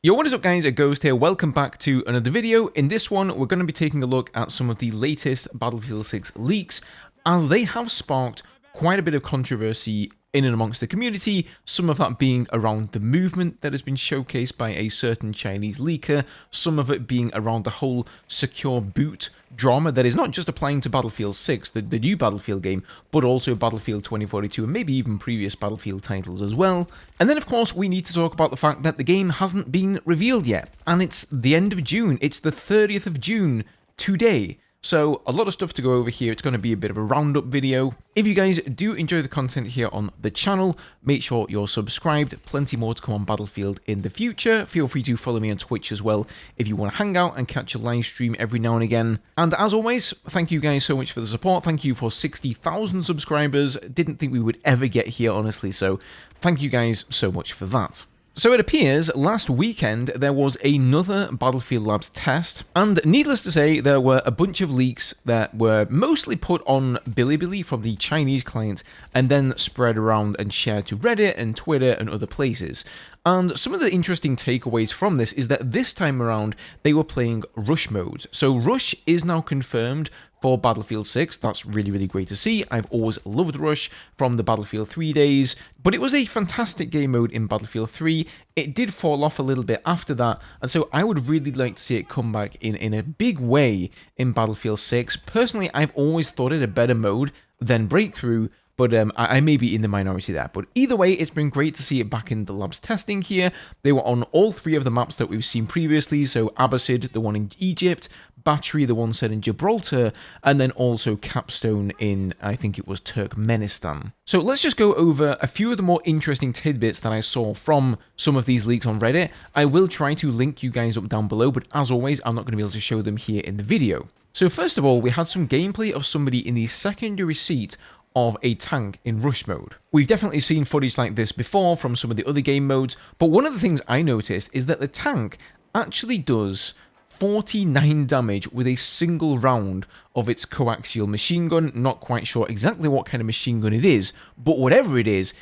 Yo, what is up guys, Ghost here, welcome back to another video. In this one, we're going to be taking a look at some of the latest Battlefield 6 leaks, as they have sparked quite a bit of controversy in and amongst the community, some of that being around the movement that has been showcased by a certain Chinese leaker, some of it being around the whole secure boot drama that is not just applying to Battlefield 6, the new Battlefield game, but also Battlefield 2042 and maybe even previous Battlefield titles as well. And then of course we need to talk about the fact that the game hasn't been revealed yet, and it's the end of June, it's the 30th of June today. So a lot of stuff to go over here. It's going to be a bit of a roundup video. If you guys do enjoy the content here on the channel, make sure you're subscribed. Plenty more to come on Battlefield in the future. Feel free to follow me on Twitch as well if you want to hang out and catch a live stream every now and again. And as always, thank you guys so much for the support. Thank you for 60,000 subscribers. Didn't think we would ever get here, honestly, so thank you guys so much for that. So it appears last weekend there was another Battlefield Labs test, and needless to say, there were a bunch of leaks that were mostly put on Bilibili from the Chinese client and then spread around and shared to Reddit and Twitter and other places. And some of the interesting takeaways from this is that this time around they were playing Rush mode. So Rush is now confirmed for Battlefield 6. That's really, really great to see. I've always loved Rush from the Battlefield 3 days, but it was a fantastic game mode in Battlefield 3. It did fall off a little bit after that, and so I would really like to see it come back in a big way in Battlefield 6. Personally, I've always thought it a better mode than Breakthrough, but I may be in the minority there. But either way, it's been great to see it back in the labs testing here. They were on all three of the maps that we've seen previously. So Abbasid, the one in Egypt, Battery, the one set in Gibraltar, and then also Capstone in, I think it was Turkmenistan. So let's just go over a few of the more interesting tidbits that I saw from some of these leaks on Reddit. I will try to link you guys up down below, but as always, I'm not going to be able to show them here in the video. So first of all, we had some gameplay of somebody in the secondary seat of a tank in Rush mode. We've definitely seen footage like this before from some of the other game modes, but one of the things I noticed is that the tank actually does 49 damage with a single round of its coaxial machine gun. Not quite sure exactly what kind of machine gun it is, but whatever it is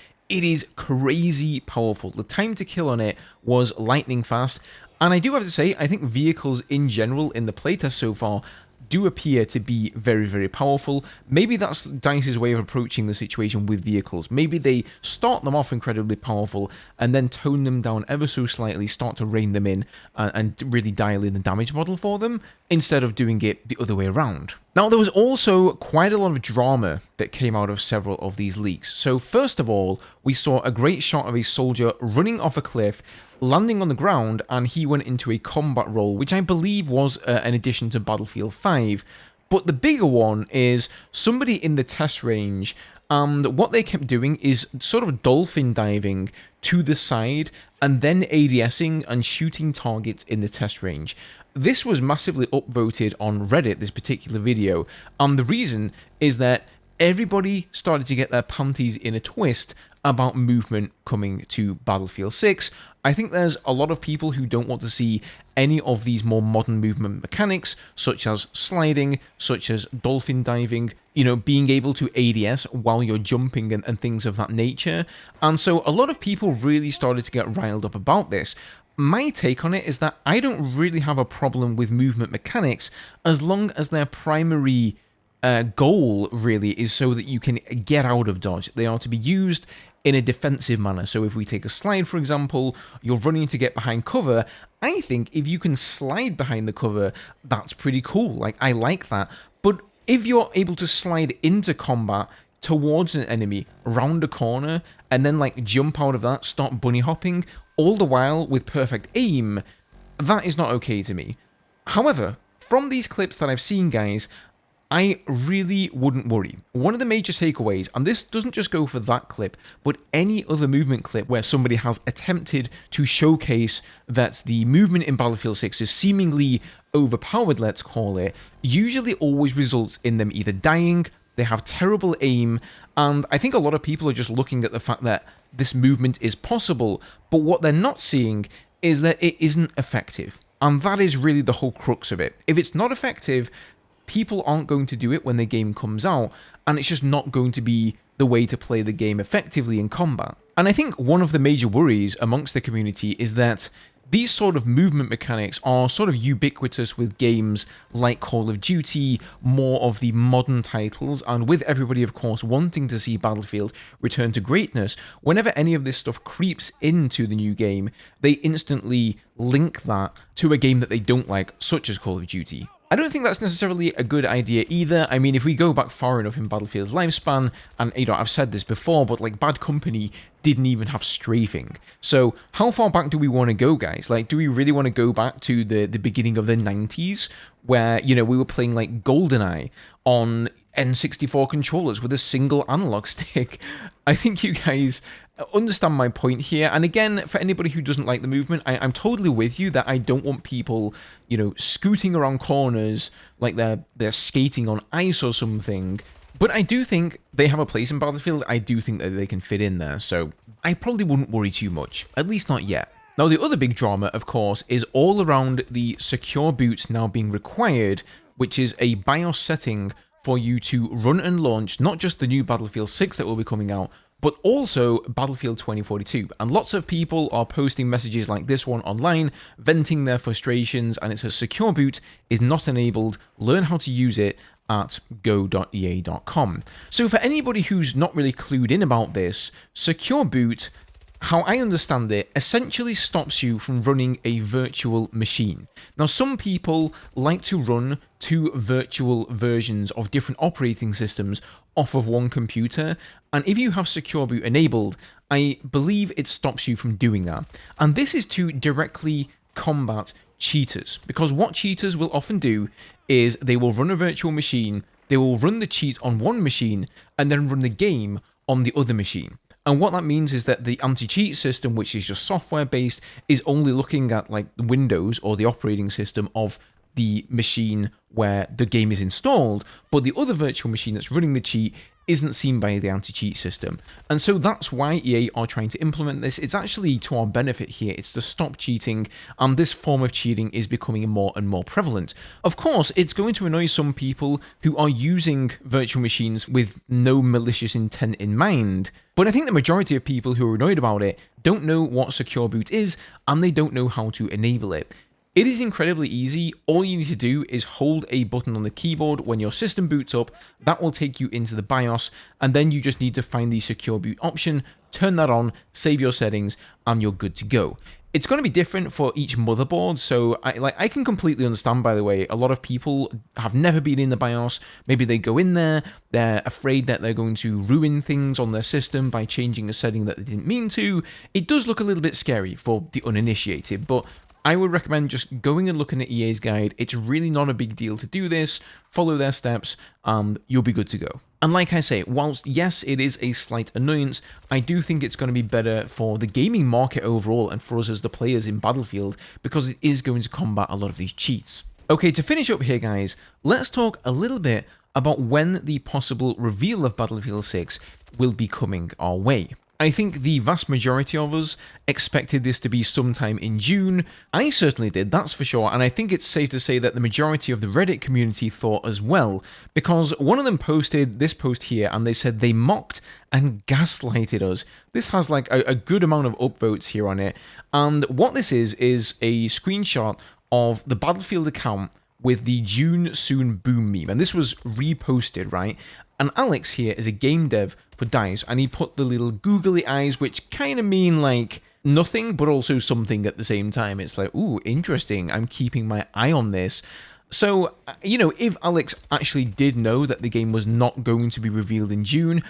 crazy powerful. The time to kill on it was lightning fast, and I do have to say, I think vehicles in general in the playtest so far do appear to be very, very powerful. Maybe that's DICE's way of approaching the situation with vehicles. Maybe they start them off incredibly powerful and then tone them down ever so slightly, start to rein them in and really dial in the damage model for them, instead of doing it the other way around. Now, there was also quite a lot of drama that came out of several of these leaks. So first of all, we saw a great shot of a soldier running off a cliff, landing on the ground, and he went into a combat role, which I believe was an addition to Battlefield 5. But the bigger one is somebody in the test range, and what they kept doing is sort of dolphin diving to the side and then ADSing and shooting targets in the test range. This was massively upvoted on Reddit, this particular video, and the reason is that everybody started to get their panties in a twist about movement coming to Battlefield 6. I think there's a lot of people who don't want to see any of these more modern movement mechanics, such as sliding, such as dolphin diving, you know, being able to ADS while you're jumping and things of that nature. And so a lot of people really started to get riled up about this. My take on it is that I don't really have a problem with movement mechanics as long as their primary goal really is so that you can get out of dodge. They are to be used in a defensive manner. So if we take a slide, for example, you're running to get behind cover. I think if you can slide behind the cover, that's pretty cool. Like, I like that. But if you're able to slide into combat towards an enemy, round a corner, and then like jump out of that, start bunny hopping, all the while with perfect aim, that is not okay to me. However, from these clips that I've seen, guys, I really wouldn't worry. One of the major takeaways, and this doesn't just go for that clip, but any other movement clip where somebody has attempted to showcase that the movement in Battlefield 6 is seemingly overpowered, let's call it, usually always results in them either dying, they have terrible aim, and I think a lot of people are just looking at the fact that this movement is possible, but what they're not seeing is that it isn't effective. And that is really the whole crux of it. If it's not effective, people aren't going to do it when the game comes out, and it's just not going to be the way to play the game effectively in combat. And I think one of the major worries amongst the community is that these sort of movement mechanics are sort of ubiquitous with games like Call of Duty, more of the modern titles, and with everybody, of course, wanting to see Battlefield return to greatness, whenever any of this stuff creeps into the new game, they instantly link that to a game that they don't like, such as Call of Duty. I don't think that's necessarily a good idea either. I mean, if we go back far enough in Battlefield's lifespan, and, you know, I've said this before, but, like, Bad Company didn't even have strafing. So, how far back do we want to go, guys? Like, do we really want to go back to the beginning of the 90s, where, you know, we were playing, like, GoldenEye on N64 controllers with a single analog stick? I think you guys understand my point here. And again, for anybody who doesn't like the movement, I'm totally with you that I don't want people, you know, scooting around corners like they're skating on ice or something. But I do think they have a place in Battlefield. I do think that they can fit in there. So I probably wouldn't worry too much, at least not yet. Now, the other big drama, of course, is all around the secure boots now being required, which is a BIOS setting for you to run and launch not just the new Battlefield 6 that will be coming out, but also Battlefield 2042. And lots of people are posting messages like this one online, venting their frustrations, and it says secure boot is not enabled, learn how to use it at go.ea.com. So for anybody who's not really clued in about this, secure boot, how I understand it, essentially stops you from running a virtual machine. Now, some people like to run two virtual versions of different operating systems off of one computer, and if you have secure boot enabled, I believe it stops you from doing that. And this is to directly combat cheaters, because what cheaters will often do is they will run a virtual machine, they will run the cheat on one machine, and then run the game on the other machine. And what that means is that the anti-cheat system, which is just software-based, is only looking at like Windows or the operating system of the machine where the game is installed, but the other virtual machine that's running the cheat isn't seen by the anti-cheat system. And so that's why EA are trying to implement this. It's actually to our benefit here. It's to stop cheating, and this form of cheating is becoming more and more prevalent. Of course, it's going to annoy some people who are using virtual machines with no malicious intent in mind, but I think the majority of people who are annoyed about it don't know what secure boot is, and they don't know how to enable it. It is incredibly easy. All you need to do is hold a button on the keyboard when your system boots up. That will take you into the BIOS, and then you just need to find the secure boot option, turn that on, save your settings, and you're good to go. It's going to be different for each motherboard, so I can completely understand, by the way, a lot of people have never been in the BIOS. Maybe they go in there, they're afraid that they're going to ruin things on their system by changing a setting that they didn't mean to. It does look a little bit scary for the uninitiated, but I would recommend just going and looking at EA's guide. It's really not a big deal to do this. Follow their steps, and you'll be good to go. And like I say, whilst yes, it is a slight annoyance, I do think it's going to be better for the gaming market overall and for us as the players in Battlefield, because it is going to combat a lot of these cheats. Okay, to finish up here, guys, let's talk a little bit about when the possible reveal of Battlefield 6 will be coming our way. I think the vast majority of us expected this to be sometime in June. I certainly did, that's for sure, and I think it's safe to say that the majority of the Reddit community thought as well, because one of them posted this post here and they said they mocked and gaslighted us. This has like a good amount of upvotes here on it, and what this is a screenshot of the Battlefield account with the June Soon Boom meme, and this was reposted, right? And Alex here is a game dev for DICE, and he put the little googly eyes, which kind of mean like nothing, but also something at the same time. It's like, ooh, interesting, I'm keeping my eye on this. So, you know, if Alex actually did know that the game was not going to be revealed in June,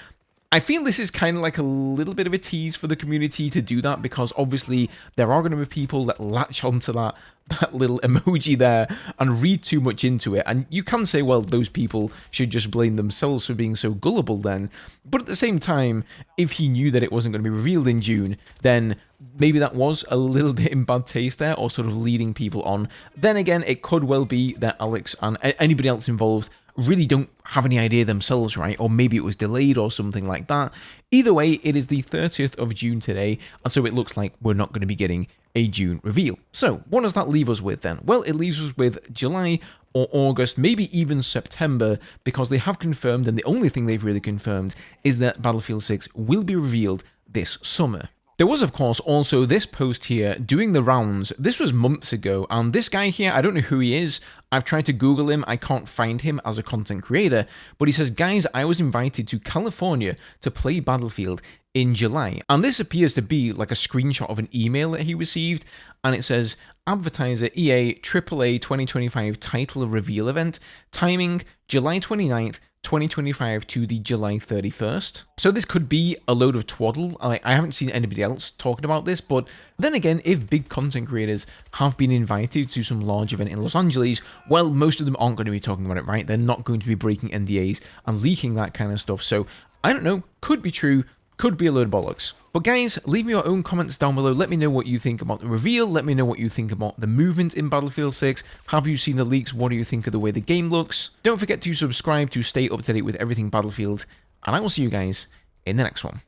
I feel this is kind of like a little bit of a tease for the community to do that, because obviously there are going to be people that latch onto that little emoji there and read too much into it. And you can say, well, those people should just blame themselves for being so gullible then. But at the same time, if he knew that it wasn't going to be revealed in June, then maybe that was a little bit in bad taste there, or sort of leading people on. Then again, it could well be that Alex and anybody else involved really don't have any idea themselves, right? Or maybe it was delayed or something like that. Either way, it is the 30th of June today, and so it looks like we're not going to be getting a June reveal. So, what does that leave us with then? Well, it leaves us with July or August, maybe even September, because they have confirmed, and the only thing they've really confirmed is that Battlefield 6 will be revealed this summer. There was, of course, also this post here doing the rounds. This was months ago, and this guy here, I don't know who he is. I've tried to Google him. I can't find him as a content creator, but he says, guys, I was invited to California to play Battlefield in July. And this appears to be like a screenshot of an email that he received, and it says, advertiser EA AAA 2025 title reveal event, timing July 29th, 2025 to the July 31st. So this could be a load of twaddle. I haven't seen anybody else talking about this, but then again, if big content creators have been invited to some large event in Los Angeles, well, most of them aren't going to be talking about it, right? They're not going to be breaking NDAs and leaking that kind of stuff. So I don't know, could be true, could be a load of bollocks. But guys, leave me your own comments down below. Let me know what you think about the reveal. Let me know what you think about the movement in Battlefield 6. Have you seen the leaks? What do you think of the way the game looks? Don't forget to subscribe to stay up to date with everything Battlefield. And I will see you guys in the next one.